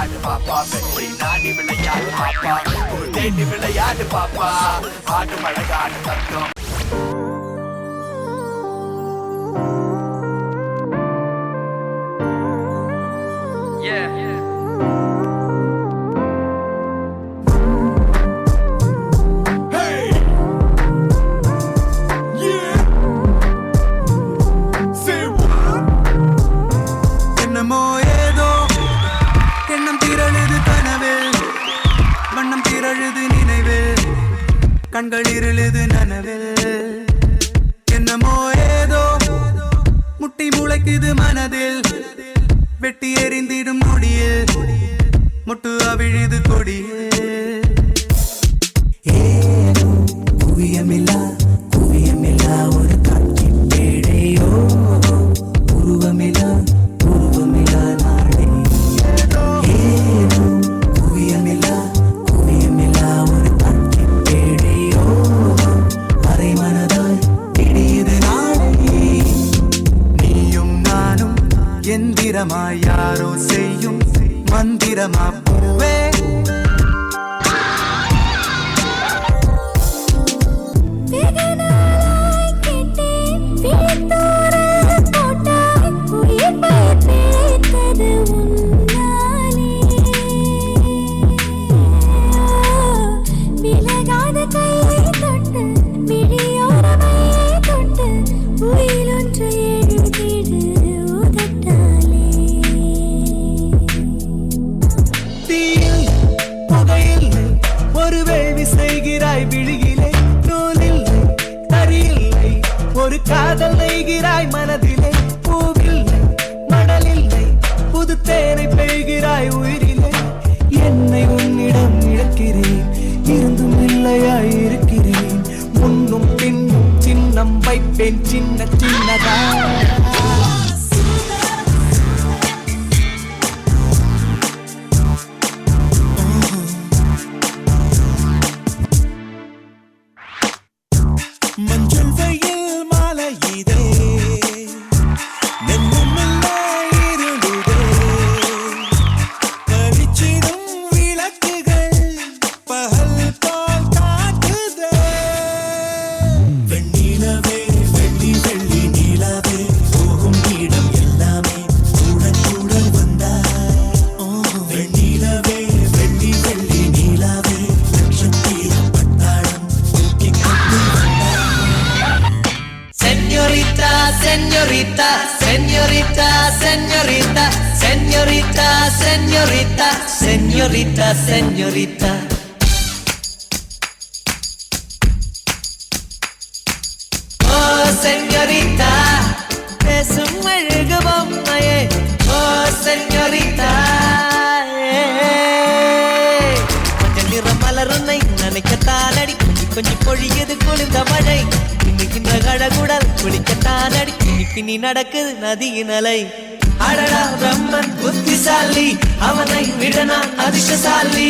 விளையாடு பாப்பா வெற்றி நாடி விளையாடு பாப்பா தேடி விளையாடு பாப்பா ஆடு மழகாடு தத்துவம் கண்கள் இருளுது நனவில் என்னமோ ஏதோ முட்டி முளைக்குது மனதில் வெட்டி எறிந்திடும் நொடியில் முட்டு அவிழுது கொடியில் ஏதோ குவியமில்லா ஒரு காட்சி பேடையோ உருவமில்லா நாடே ஏதோ குவியமில்லா ஒரு காட்சி பேடையோ அரை மனதாய் இடியுது நாடே நீயும் நானும் எந்திரமாய் யாரோ செய்யும் மந்திரமா பூவே ஒரு வேள்வி செய்கிறாய் விழியிலே நூலில்லை தரியில்லை ஒரு காதல் நெய்கிறாய் மனதிலே பூவில்லை மணலில்லை புது தேனை பெய்கிறாய் உயிரிலே என்னை உன்னிடம் இழக்கிறேன் இருந்தும் இல்லையாய் இருக்கிறேன் முன்னும் பின்னும் சின்னம் வைப்பேன் சின்ன சின்னதா மஞ்சள் வெயில் மாலை இதே நெஞ்சுமில்லை இருளுதே கழிச்சிடும் விளக்குகள் பகல் போல் காட்டுதே வெண்ணிலவே வெள்ளி வெள்ளி நிலவே போகும் இடம் எல்லாமே கூட வந்தாய் வெண்ணிலவே வெள்ளி வெள்ளி நிலவே நட்சத்திரம் பட்டாளம் தூக்கி கொண்டு Señorita, señorita, señorita, señorita, señorita, señorita, señorita, señorita. Oh, señorita, es un medio bombaye. Oh, señorita, கொஞ்சம் நிறம் மலருன்னை நினைக்கத்தானடி கொஞ்சம் பொழியது குளிர்ந்த மழை இன்னைக்கின்ற கழகுடல் குளிக்கத்தான் அடி பின்னி நடக்குது நதியின் அலை அடடா பிரம்மன் புத்திசாலி அவனை விட நான் அதிர்ஷ்டசாலி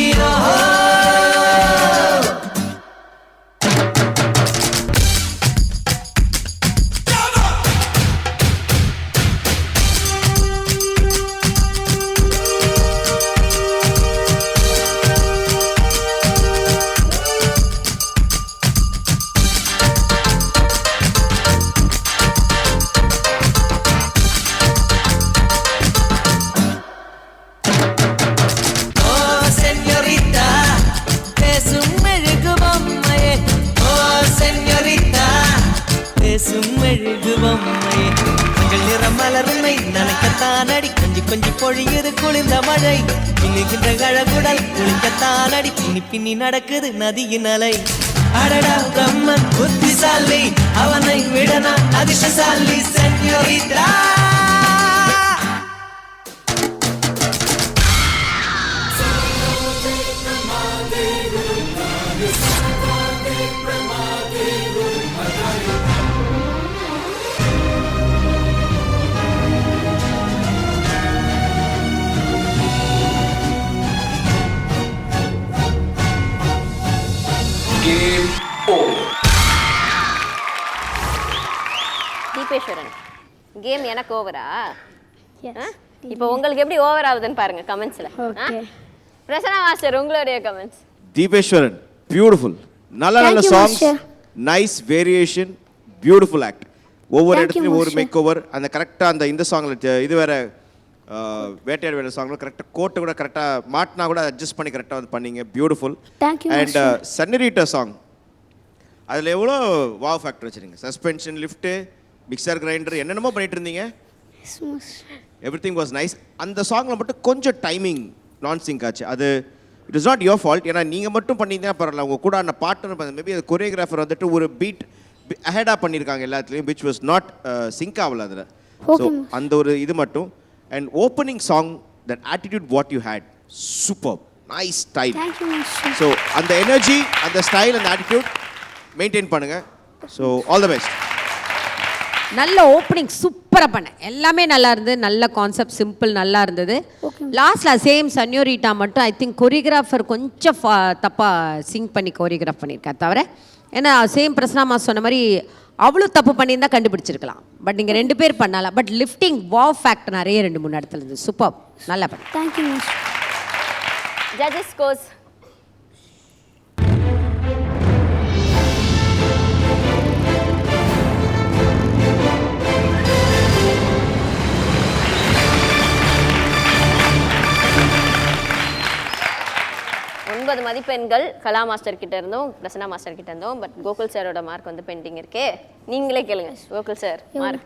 நனைக்கத்தானடி கொஞ்சி கொஞ்சி பொழியுது குளிர்ந்த மழை இன்னைக்கின்ற கழகுடல் குளிக்கத்தானடி பின்னி பின்னி நடக்குது நதியின் அலை அடடா பிரம்மன் புத்திசாலி அவனை விட நான் அதிர்ஷ்டசாலி சென்யோரிதா தீபேஸ்வரன் கேம் எனக்கு ஓவரா? இப்போ உங்களுக்கு எப்படி ஓவர் ஆகுதுன்னு பாருங்க கமெண்ட்ஸ்ல. ஓகே. பிரசன்னா மாஸ்டர் உங்களுடைய கமெண்ட்ஸ். தீபேஸ்வரன் பியூட்டிஃபுல், நல்ல நல்ல Thank you, songs, Master. Nice variation, beautiful act. ஒவ்வொரு Thank you, இடத்துலையும் ஒரு Master. Make over. அந்த கரெக்டாக அந்த இந்த சாங்கில் இது வேற வேட்டையாடு வேலை சாங்கில் கரெக்டாக கோட்டை கூட கரெக்டாக மாட்டினா கூட அட்ஜஸ்ட் பண்ணி கரெக்டாக வந்து பண்ணீங்க, beautiful. Thank you, and Master. Senorita song, அதில் எவ்வளோ வாவ் ஃபேக்டர் வச்சுருங்க. சஸ்பென்ஷன், லிஃப்ட்டு, மிக்சர் கிரைண்டர், என்னென்னமோ பண்ணிட்டு இருந்தீங்க. Every was nice. அந்த சாங்கில் மட்டும் கொஞ்சம் டைமிங் நான் சிங்க் ஆச்சு. அது it is not your fault. ஏன்னா நீங்கள் மட்டும் பண்ணியிருந்தா பரவாயில்ல, உங்கள் கூட அந்த பார்ட்னர் மேபி அது கொரியோகிராஃபர் வந்துட்டு ஒரு பீட் அஹெடாக பண்ணியிருக்காங்க எல்லாத்துலேயும், விச் வாஸ் நாட் சிங்க் ஆகல அதில். ஸோ அந்த ஒரு இது மட்டும். And opening song, that attitude what you had, super nice style. Thank you, Master. So அந்த எனர்ஜி, அந்த ஸ்டைல், அந்த ஆட்டிடியூட் மெயின்டைன் பண்ணுங்கள். So all the best. நல்ல ஓப்பனிங் சூப்பராக பண்ணேன், எல்லாமே நல்லா இருந்தது, நல்ல கான்செப்ட், சிம்பிள் நல்லா இருந்தது. லாஸ்ட்டில் சேம் சன்யோரிட்டா மட்டும் ஐ திங்க் கொரியோகிராஃபர் கொஞ்சம் தப்பாக சிங்க் பண்ணி கொரியோகிராஃப் பண்ணியிருக்கார் தவிர, ஏன்னா சேம் பிரசனாமா சொன்ன மாதிரி அவ்வளோ தப்பு பண்ணியிருந்தால் கண்டுபிடிச்சிருக்கலாம். பட் நீங்கள் 2 பேர் பண்ணலாம். பட் லிஃப்டிங் வாவ் ஃபேக்ட் நிறைய 2-3 இடத்துல இருந்தது. சூப்பர், நல்லா பண்ண. Thank you, Master. Judges scores. மதிப்பெண்கள் கலா மாஸ்டர் கிட்ட இருந்தும் பிரசன்னா மாஸ்டர் கிட்ட இருந்தும். பட் கோகுல் சாரோட மார்க் வந்து பெண்டிங் இருக்கே, நீங்களே கேளுங்க. Gokul sir mark.